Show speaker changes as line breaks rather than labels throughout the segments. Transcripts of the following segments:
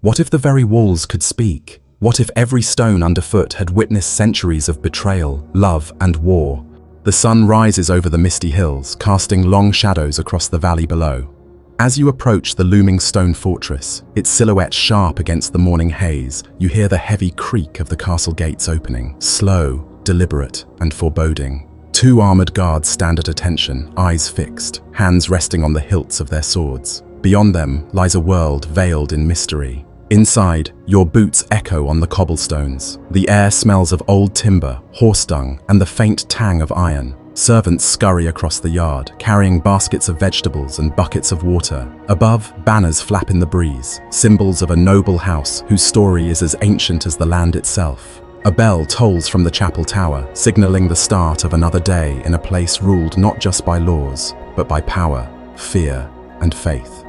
What if the very walls could speak? What if every stone underfoot had witnessed centuries of betrayal, love, and war? The sun rises over the misty hills, casting long shadows across the valley below. As you approach the looming stone fortress, its silhouette sharp against the morning haze, you hear the heavy creak of the castle gates opening, slow, deliberate, and foreboding. Two armored guards stand at attention, eyes fixed, hands resting on the hilts of their swords. Beyond them lies a world veiled in mystery. Inside, your boots echo on the cobblestones. The air smells of old timber, horse dung, and the faint tang of iron. Servants scurry across the yard, carrying baskets of vegetables and buckets of water. Above, banners flap in the breeze, symbols of a noble house whose story is as ancient as the land itself. A bell tolls from the chapel tower, signaling the start of another day in a place ruled not just by laws, but by power, fear, and faith.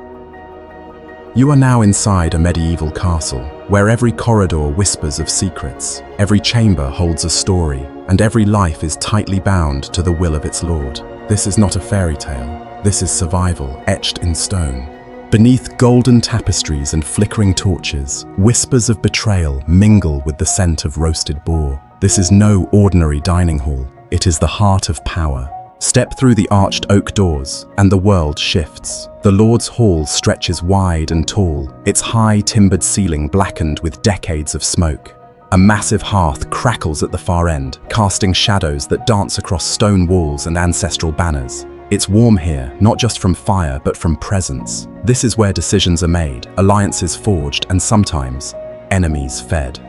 You are now inside a medieval castle, where every corridor whispers of secrets, every chamber holds a story, and every life is tightly bound to the will of its lord. This is not a fairy tale. This is survival, etched in stone. Beneath golden tapestries and flickering torches, whispers of betrayal mingle with the scent of roasted boar. This is no ordinary dining hall. It is the heart of power. Step through the arched oak doors, and the world shifts. The Lord's Hall stretches wide and tall, its high timbered ceiling blackened with decades of smoke. A massive hearth crackles at the far end, casting shadows that dance across stone walls and ancestral banners. It's warm here, not just from fire, but from presence. This is where decisions are made, alliances forged, and sometimes enemies fed.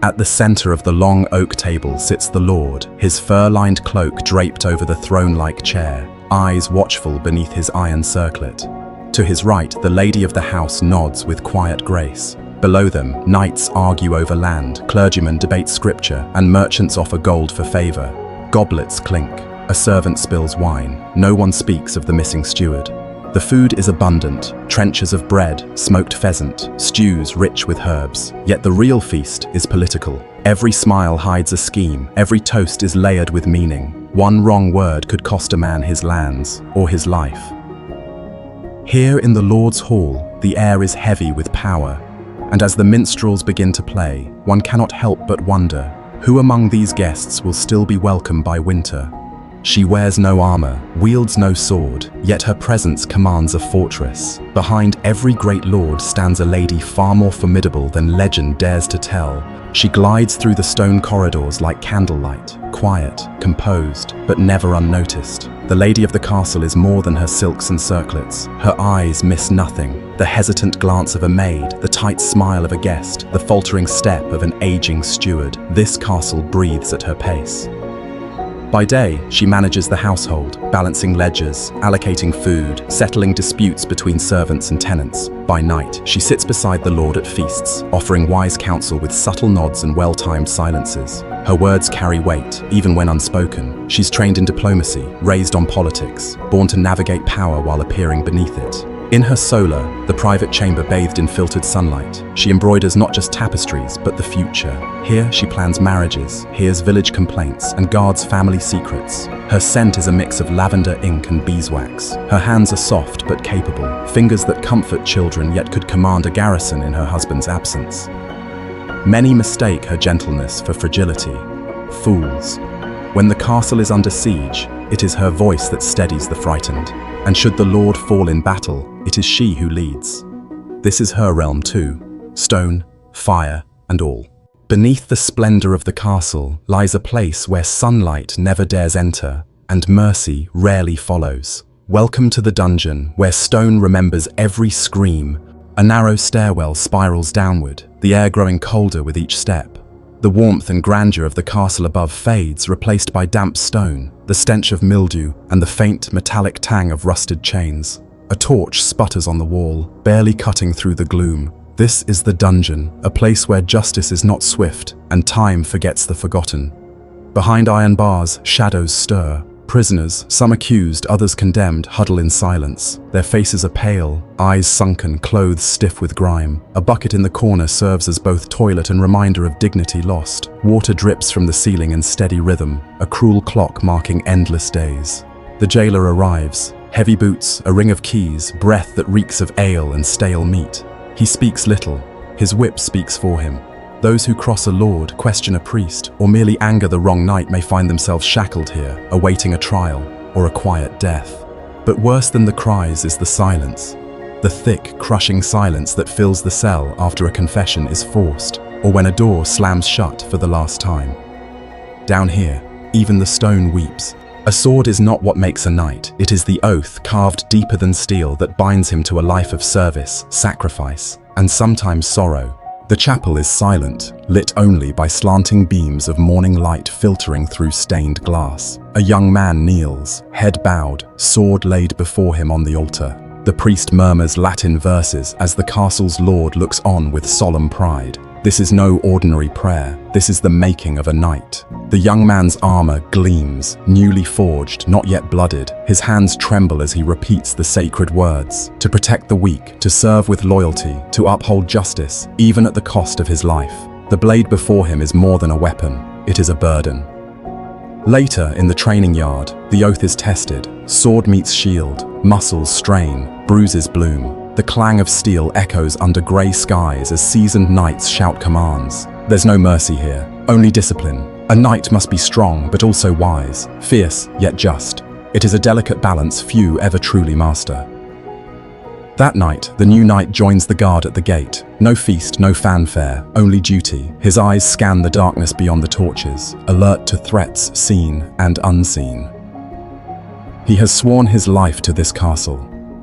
At the center of the long oak table sits the Lord, his fur-lined cloak draped over the throne-like chair, eyes watchful beneath his iron circlet. To his right, the lady of the house nods with quiet grace. Below them, knights argue over land, clergymen debate scripture, and merchants offer gold for favor. Goblets clink. A servant spills wine. No one speaks of the missing steward. The food is abundant, trenchers of bread, smoked pheasant, stews rich with herbs. Yet the real feast is political. Every smile hides a scheme, every toast is layered with meaning. One wrong word could cost a man his lands, or his life. Here in the Lord's Hall, the air is heavy with power, and as the minstrels begin to play, one cannot help but wonder, who among these guests will still be welcomed by winter? She wears no armor, wields no sword, yet her presence commands a fortress. Behind every great lord stands a lady far more formidable than legend dares to tell. She glides through the stone corridors like candlelight, quiet, composed, but never unnoticed. The lady of the castle is more than her silks and circlets. Her eyes miss nothing. The hesitant glance of a maid, the tight smile of a guest, the faltering step of an aging steward. This castle breathes at her pace. By day, she manages the household, balancing ledgers, allocating food, settling disputes between servants and tenants. By night, she sits beside the Lord at feasts, offering wise counsel with subtle nods and well-timed silences. Her words carry weight, even when unspoken. She's trained in diplomacy, raised on politics, born to navigate power while appearing beneath it. In her solar, the private chamber bathed in filtered sunlight, she embroiders not just tapestries, but the future. Here she plans marriages, hears village complaints, and guards family secrets. Her scent is a mix of lavender ink and beeswax. Her hands are soft but capable, fingers that comfort children yet could command a garrison in her husband's absence. Many mistake her gentleness for fragility. Fools. When the castle is under siege, it is her voice that steadies the frightened. And should the Lord fall in battle, it is she who leads. This is her realm too, stone, fire, and all. Beneath the splendor of the castle lies a place where sunlight never dares enter, and mercy rarely follows. Welcome to the dungeon, where stone remembers every scream. A narrow stairwell spirals downward, the air growing colder with each step. The warmth and grandeur of the castle above fades, replaced by damp stone, the stench of mildew, and the faint, metallic tang of rusted chains. A torch sputters on the wall, barely cutting through the gloom. This is the dungeon, a place where justice is not swift, and time forgets the forgotten. Behind iron bars, shadows stir. Prisoners, some accused, others condemned, huddle in silence. Their faces are pale, eyes sunken, clothes stiff with grime. A bucket in the corner serves as both toilet and reminder of dignity lost. Water drips from the ceiling in steady rhythm, a cruel clock marking endless days. The jailer arrives. Heavy boots, a ring of keys, breath that reeks of ale and stale meat. He speaks little. His whip speaks for him. Those who cross a lord, question a priest, or merely anger the wrong knight may find themselves shackled here, awaiting a trial or a quiet death. But worse than the cries is the silence. The thick, crushing silence that fills the cell after a confession is forced, or when a door slams shut for the last time. Down here, even the stone weeps. A sword is not what makes a knight, it is the oath carved deeper than steel that binds him to a life of service, sacrifice, and sometimes sorrow. The chapel is silent, lit only by slanting beams of morning light filtering through stained glass. A young man kneels, head bowed, sword laid before him on the altar. The priest murmurs Latin verses as the castle's lord looks on with solemn pride. This is no ordinary prayer, this is the making of a knight. The young man's armor gleams, newly forged, not yet blooded. His hands tremble as he repeats the sacred words. To protect the weak, to serve with loyalty, to uphold justice, even at the cost of his life. The blade before him is more than a weapon, it is a burden. Later, in the training yard, the oath is tested. Sword meets shield, muscles strain, bruises bloom. The clang of steel echoes under grey skies as seasoned knights shout commands. There's no mercy here, only discipline. A knight must be strong but also wise, fierce yet just. It is a delicate balance few ever truly master. That night, the new knight joins the guard at the gate. No feast, no fanfare, only duty. His eyes scan the darkness beyond the torches, alert to threats seen and unseen. He has sworn his life to this castle.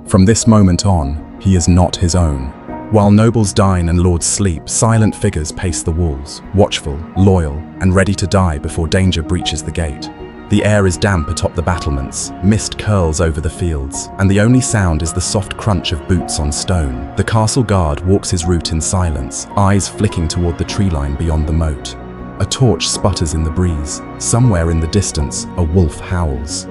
From this moment on, he is not his own. While nobles dine and lords sleep, silent figures pace the walls, watchful, loyal, and ready to die before danger breaches the gate. The air is damp atop the battlements, mist curls over the fields, and the only sound is the soft crunch of boots on stone. The castle guard walks his route in silence, eyes flicking toward the tree line beyond the moat. A torch sputters in the breeze. Somewhere in the distance, a wolf howls.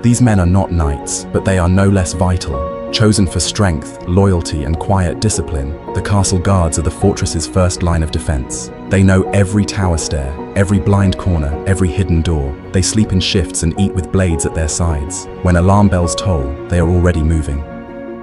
These men are not knights, but they are no less vital. Chosen for strength, loyalty, and quiet discipline, the castle guards are the fortress's first line of defense. They know every tower stair, every blind corner, every hidden door. They sleep in shifts and eat with blades at their sides. When alarm bells toll, they are already moving.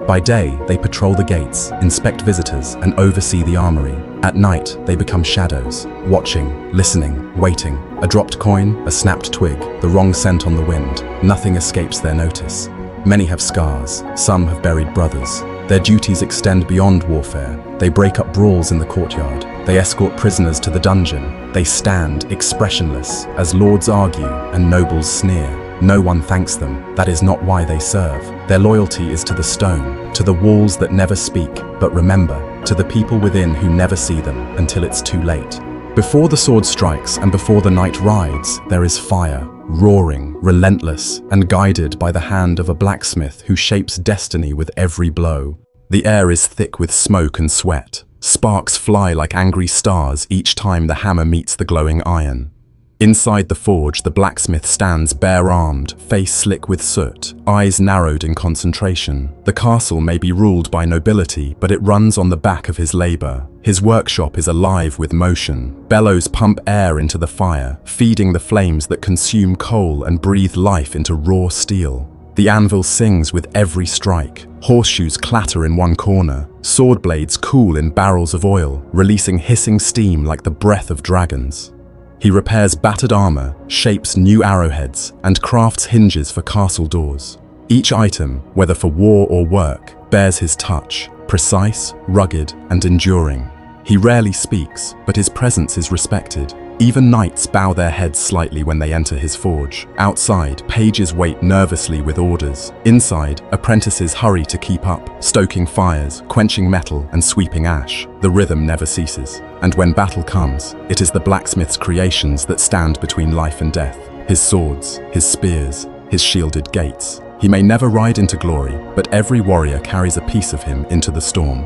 By day, they patrol the gates, inspect visitors, and oversee the armory. At night, they become shadows, watching, listening, waiting. A dropped coin, a snapped twig, the wrong scent on the wind. Nothing escapes their notice. Many have scars, some have buried brothers. Their duties extend beyond warfare. They break up brawls in the courtyard. They escort prisoners to the dungeon. They stand, expressionless, as lords argue and nobles sneer. No one thanks them. That is not why they serve. Their loyalty is to the stone, to the walls that never speak, but remember, to the people within who never see them until it's too late. Before the sword strikes and before the knight rides, there is fire. Roaring, relentless, and guided by the hand of a blacksmith who shapes destiny with every blow. The air is thick with smoke and sweat. Sparks fly like angry stars each time the hammer meets the glowing iron. Inside the forge, the blacksmith stands bare-armed, face slick with soot, eyes narrowed in concentration. The castle may be ruled by nobility, but it runs on the back of his labor. His workshop is alive with motion. Bellows pump air into the fire, feeding the flames that consume coal and breathe life into raw steel. The anvil sings with every strike. Horseshoes clatter in one corner. Sword blades cool in barrels of oil, releasing hissing steam like the breath of dragons. He repairs battered armor, shapes new arrowheads, and crafts hinges for castle doors. Each item, whether for war or work, bears his touch, precise, rugged, and enduring. He rarely speaks, but his presence is respected. Even knights bow their heads slightly when they enter his forge. Outside, pages wait nervously with orders. Inside, apprentices hurry to keep up, stoking fires, quenching metal, and sweeping ash. The rhythm never ceases. And when battle comes, it is the blacksmith's creations that stand between life and death. His swords, his spears, his shielded gates. He may never ride into glory, but every warrior carries a piece of him into the storm.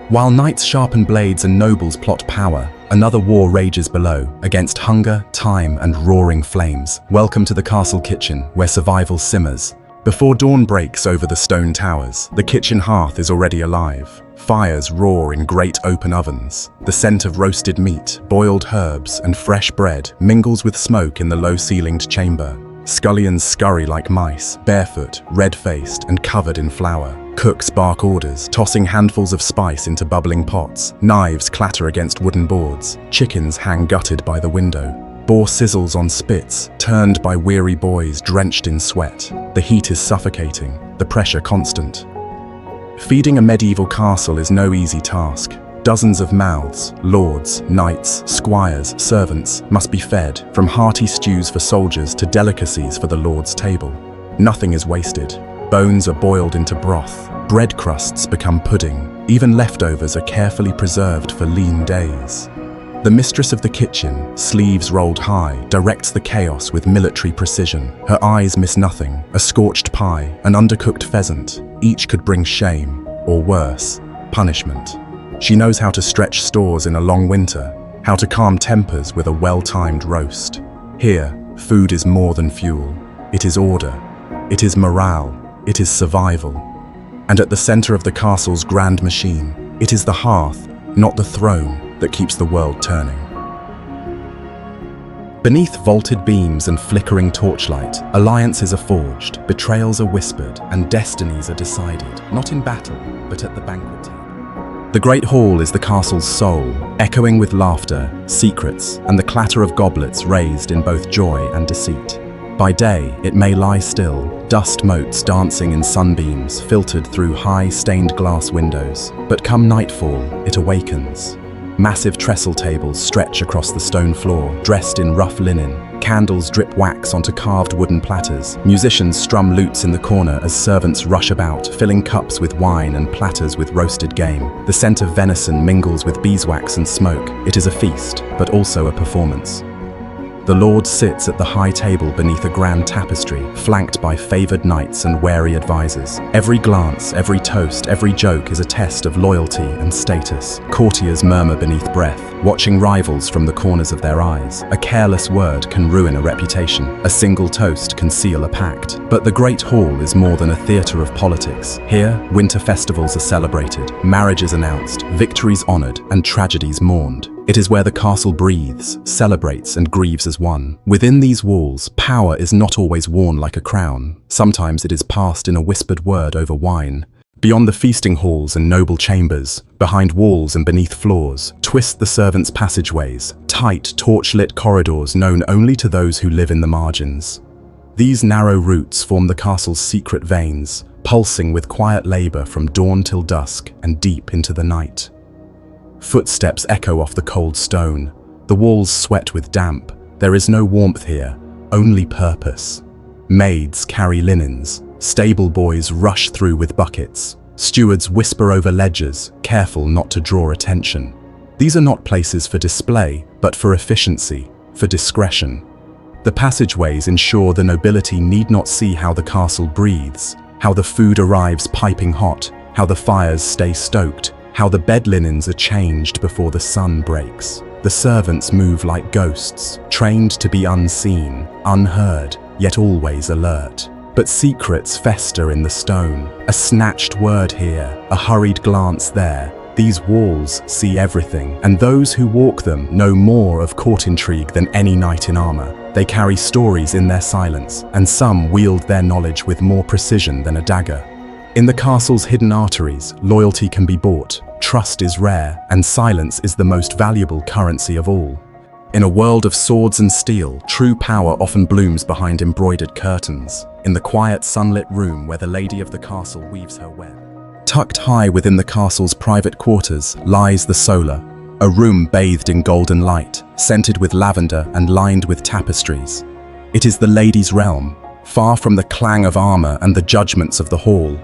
While knights sharpen blades and nobles plot power, another war rages below, against hunger, time, and roaring flames. Welcome to the castle kitchen, where survival simmers. Before dawn breaks over the stone towers, the kitchen hearth is already alive. Fires roar in great open ovens. The scent of roasted meat, boiled herbs, and fresh bread mingles with smoke in the low-ceilinged chamber. Scullions scurry like mice, barefoot, red-faced, and covered in flour. Cooks bark orders, tossing handfuls of spice into bubbling pots. Knives clatter against wooden boards. Chickens hang gutted by the window. Boar sizzles on spits, turned by weary boys drenched in sweat. The heat is suffocating, the pressure constant. Feeding a medieval castle is no easy task. Dozens of mouths, lords, knights, squires, servants, must be fed, from hearty stews for soldiers to delicacies for the lord's table. Nothing is wasted. Bones are boiled into broth. Bread crusts become pudding. Even leftovers are carefully preserved for lean days. The mistress of the kitchen, sleeves rolled high, directs the chaos with military precision. Her eyes miss nothing. A scorched pie, an undercooked pheasant. Each could bring shame, or worse, punishment. She knows how to stretch stores in a long winter, how to calm tempers with a well-timed roast. Here, food is more than fuel. It is order. It is morale. It is survival. And at the center of the castle's grand machine, it is the hearth, not the throne, that keeps the world turning. Beneath vaulted beams and flickering torchlight, alliances are forged, betrayals are whispered, and destinies are decided, not in battle, but at the banquet table. The Great Hall is the castle's soul, echoing with laughter, secrets, and the clatter of goblets raised in both joy and deceit. By day, it may lie still, dust motes dancing in sunbeams filtered through high, stained glass windows. But come nightfall, it awakens. Massive trestle tables stretch across the stone floor, dressed in rough linen. Candles drip wax onto carved wooden platters. Musicians strum lutes in the corner as servants rush about, filling cups with wine and platters with roasted game. The scent of venison mingles with beeswax and smoke. It is a feast, but also a performance. The Lord sits at the high table beneath a grand tapestry, flanked by favored knights and wary advisors. Every glance, every toast, every joke is a test of loyalty and status. Courtiers murmur beneath breath, watching rivals from the corners of their eyes. A careless word can ruin a reputation. A single toast can seal a pact. But the Great Hall is more than a theatre of politics. Here, winter festivals are celebrated, marriages announced, victories honored, and tragedies mourned. It is where the castle breathes, celebrates, and grieves as one. Within these walls, power is not always worn like a crown. Sometimes it is passed in a whispered word over wine. Beyond the feasting halls and noble chambers, behind walls and beneath floors, twist the servants' passageways, tight, torch-lit corridors known only to those who live in the margins. These narrow routes form the castle's secret veins, pulsing with quiet labor from dawn till dusk and deep into the night. Footsteps echo off the cold stone. The walls sweat with damp. There is no warmth here, only purpose. Maids carry linens. Stable boys rush through with buckets. Stewards whisper over ledgers, careful not to draw attention. These are not places for display, but for efficiency, for discretion. The passageways ensure the nobility need not see how the castle breathes, how the food arrives piping hot, how the fires stay stoked, how the bed linens are changed before the sun breaks. The servants move like ghosts, trained to be unseen, unheard, yet always alert. But secrets fester in the stone. A snatched word here, a hurried glance there. These walls see everything, and those who walk them know more of court intrigue than any knight in armor. They carry stories in their silence, and some wield their knowledge with more precision than a dagger. In the castle's hidden arteries, loyalty can be bought, trust is rare, and silence is the most valuable currency of all. In a world of swords and steel, true power often blooms behind embroidered curtains, in the quiet sunlit room where the lady of the castle weaves her web. Tucked high within the castle's private quarters lies the solar, a room bathed in golden light, scented with lavender and lined with tapestries. It is the lady's realm, far from the clang of armor and the judgments of the hall.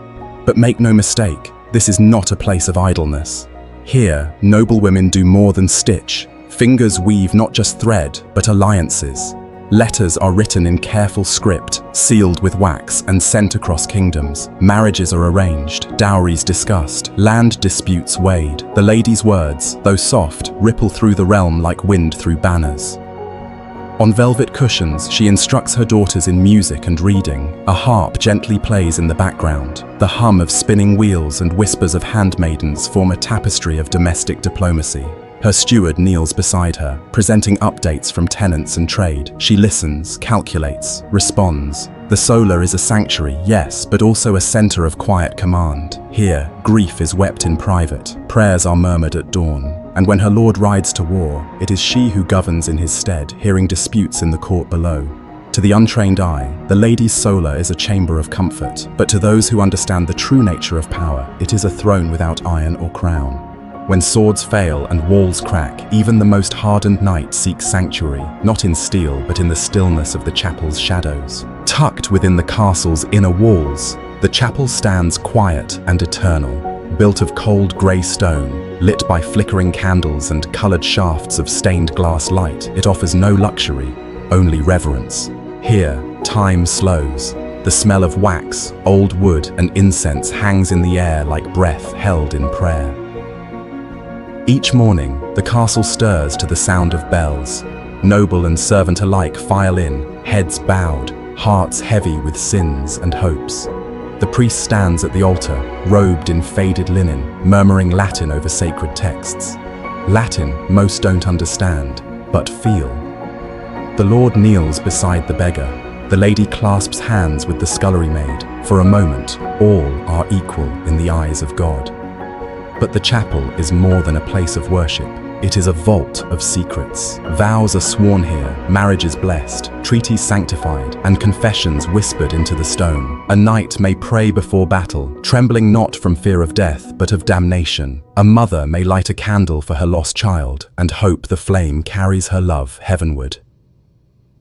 But make no mistake, this is not a place of idleness. Here, noble women do more than stitch. Fingers weave not just thread, but alliances. Letters are written in careful script, sealed with wax and sent across kingdoms. Marriages are arranged, dowries discussed, land disputes weighed. The lady's words, though soft, ripple through the realm like wind through banners. On velvet cushions, she instructs her daughters in music and reading. A harp gently plays in the background. The hum of spinning wheels and whispers of handmaidens form a tapestry of domestic diplomacy. Her steward kneels beside her, presenting updates from tenants and trade. She listens, calculates, responds. The solar is a sanctuary, yes, but also a center of quiet command. Here, grief is wept in private, prayers are murmured at dawn, and when her lord rides to war, it is she who governs in his stead, hearing disputes in the court below. To the untrained eye, the lady's solar is a chamber of comfort, but to those who understand the true nature of power, it is a throne without iron or crown. When swords fail and walls crack, even the most hardened knight seeks sanctuary, not in steel, but in the stillness of the chapel's shadows. Tucked within the castle's inner walls, the chapel stands quiet and eternal, built of cold grey stone, lit by flickering candles and coloured shafts of stained glass light. It offers no luxury, only reverence. Here, time slows. The smell of wax, old wood, and incense hangs in the air like breath held in prayer. Each morning, the castle stirs to the sound of bells. Noble and servant alike file in, heads bowed, hearts heavy with sins and hopes. The priest stands at the altar, robed in faded linen, murmuring Latin over sacred texts. Latin most don't understand, but feel. The Lord kneels beside the beggar. The lady clasps hands with the scullery maid. For a moment, all are equal in the eyes of God. But the chapel is more than a place of worship. It is a vault of secrets. Vows are sworn here, marriages blessed, treaties sanctified, and confessions whispered into the stone. A knight may pray before battle, trembling not from fear of death, but of damnation. A mother may light a candle for her lost child, and hope the flame carries her love heavenward.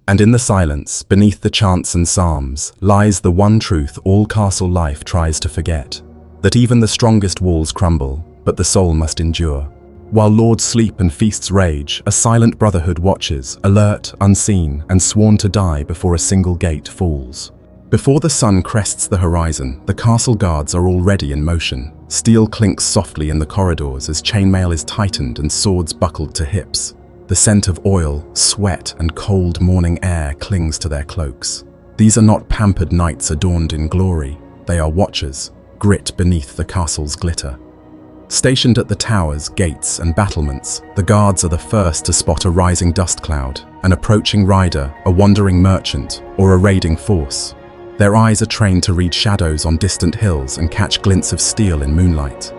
And in the silence, beneath the chants and psalms, lies the one truth all castle life tries to forget. That even the strongest walls crumble, but the soul must endure. While lords sleep and feasts rage, a silent brotherhood watches, alert, unseen, and sworn to die before a single gate falls. Before the sun crests the horizon, the castle guards are already in motion. Steel clinks softly in the corridors as chainmail is tightened and swords buckled to hips. The scent of oil, sweat, and cold morning air clings to their cloaks. These are not pampered knights adorned in glory. They are watchers, grit beneath the castle's glitter. Stationed at the towers, gates, and battlements, the guards are the first to spot a rising dust cloud, an approaching rider, a wandering merchant, or a raiding force. Their eyes are trained to read shadows on distant hills and catch glints of steel in moonlight.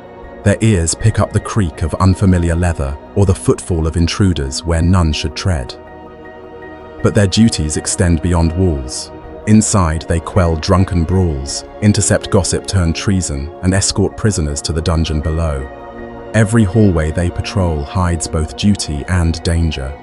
Their ears pick up the creak of unfamiliar leather or the footfall of intruders where none should tread. But their duties extend beyond walls. Inside, they quell drunken brawls, intercept gossip turned treason, and escort prisoners to the dungeon below. Every hallway they patrol hides both duty and danger.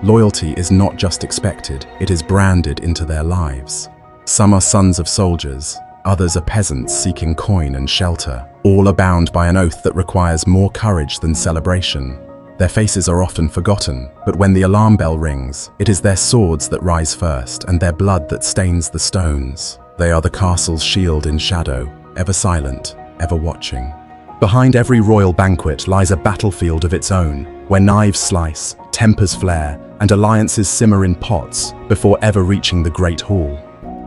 Loyalty is not just expected, it is branded into their lives. Some are sons of soldiers, others are peasants seeking coin and shelter. All are bound by an oath that requires more courage than celebration. Their faces are often forgotten, but when the alarm bell rings, it is their swords that rise first and their blood that stains the stones. They are the castle's shield in shadow, ever silent, ever watching. Behind every royal banquet lies a battlefield of its own, where knives slice, tempers flare, and alliances simmer in pots before ever reaching the great hall.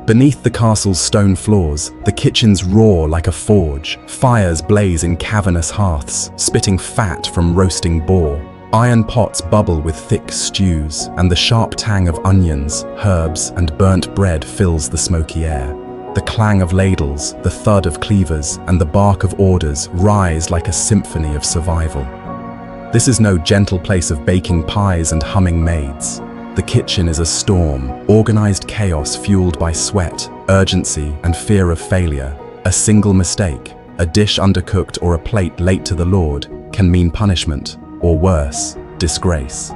Beneath the castle's stone floors, the kitchens roar like a forge. Fires blaze in cavernous hearths, spitting fat from roasting boar. Iron pots bubble with thick stews, and the sharp tang of onions, herbs, and burnt bread fills the smoky air. The clang of ladles, the thud of cleavers, and the bark of orders rise like a symphony of survival. This is no gentle place of baking pies and humming maids. The kitchen is a storm, organized chaos fueled by sweat, urgency, and fear of failure. A single mistake, a dish undercooked or a plate late to the Lord, can mean punishment, or worse, disgrace.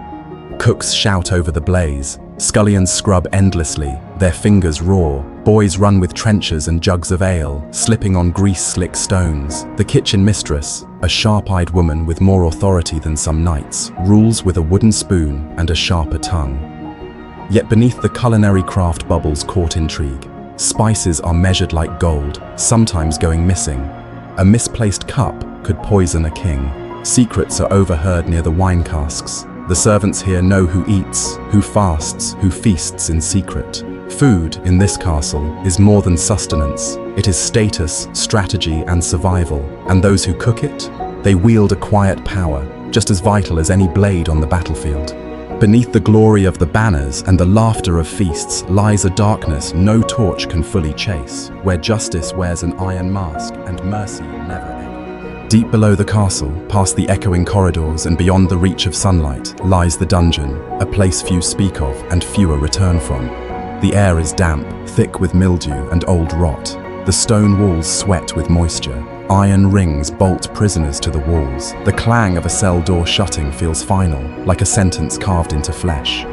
Cooks shout over the blaze, scullions scrub endlessly, their fingers raw, boys run with trenchers and jugs of ale, slipping on grease-slick stones. The kitchen mistress, a sharp-eyed woman with more authority than some knights, rules with a wooden spoon and a sharper tongue. Yet beneath the culinary craft bubbles court intrigue. Spices are measured like gold, sometimes going missing. A misplaced cup could poison a king. Secrets are overheard near the wine casks. The servants here know who eats, who fasts, who feasts in secret. Food, in this castle, is more than sustenance. It is status, strategy, and survival. And those who cook it? They wield a quiet power, just as vital as any blade on the battlefield. Beneath the glory of the banners and the laughter of feasts lies a darkness no torch can fully chase, where justice wears an iron mask and mercy never echoes. Deep below the castle, past the echoing corridors and beyond the reach of sunlight, lies the dungeon, a place few speak of and fewer return from. The air is damp, thick with mildew and old rot. The stone walls sweat with moisture. Iron rings bolt prisoners to the walls. The clang of a cell door shutting feels final, like a sentence carved into flesh.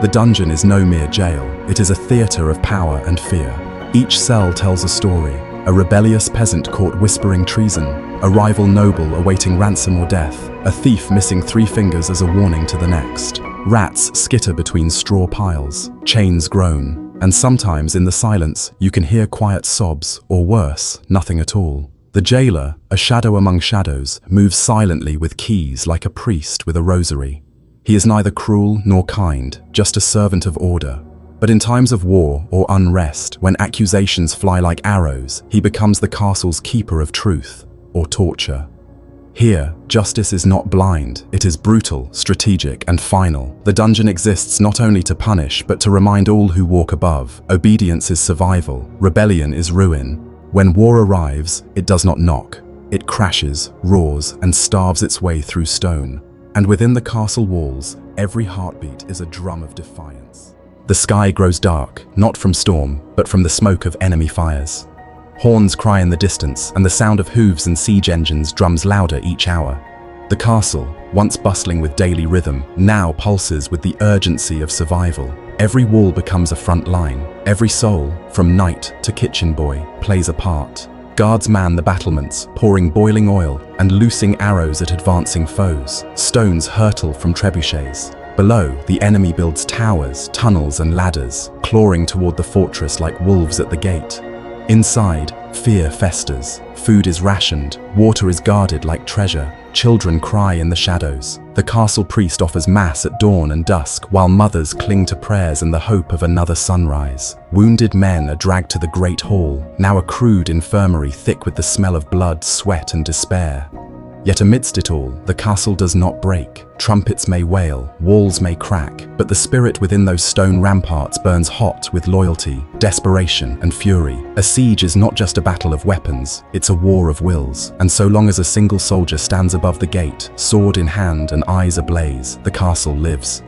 The dungeon is no mere jail. It is a theater of power and fear. Each cell tells a story. A rebellious peasant caught whispering treason, a rival noble awaiting ransom or death, a thief missing 3 fingers as a warning to the next. Rats skitter between straw piles, chains groan, and sometimes in the silence you can hear quiet sobs, or worse, nothing at all. The jailer, a shadow among shadows, moves silently with keys like a priest with a rosary. He is neither cruel nor kind, just a servant of order. But in times of war or unrest, when accusations fly like arrows, he becomes the castle's keeper of truth, or torture. Here, justice is not blind, it is brutal, strategic, and final. The dungeon exists not only to punish, but to remind all who walk above. Obedience is survival, rebellion is ruin. When war arrives, it does not knock. It crashes, roars, and starves its way through stone. And within the castle walls, every heartbeat is a drum of defiance. The sky grows dark, not from storm, but from the smoke of enemy fires. Horns cry in the distance, and the sound of hooves and siege engines drums louder each hour. The castle, once bustling with daily rhythm, now pulses with the urgency of survival. Every wall becomes a front line. Every soul, from knight to kitchen boy, plays a part. Guards man the battlements, pouring boiling oil and loosing arrows at advancing foes. Stones hurtle from trebuchets. Below, the enemy builds towers, tunnels, and ladders, clawing toward the fortress like wolves at the gate. Inside, fear festers. Food is rationed, water is guarded like treasure. Children cry in the shadows. The castle priest offers mass at dawn and dusk, while mothers cling to prayers and the hope of another sunrise. Wounded men are dragged to the great hall, now a crude infirmary thick with the smell of blood, sweat, and despair. Yet amidst it all, the castle does not break. Trumpets may wail, walls may crack, but the spirit within those stone ramparts burns hot with loyalty, desperation, and fury. A siege is not just a battle of weapons, it's a war of wills. And so long as a single soldier stands above the gate, sword in hand and eyes ablaze, the castle lives.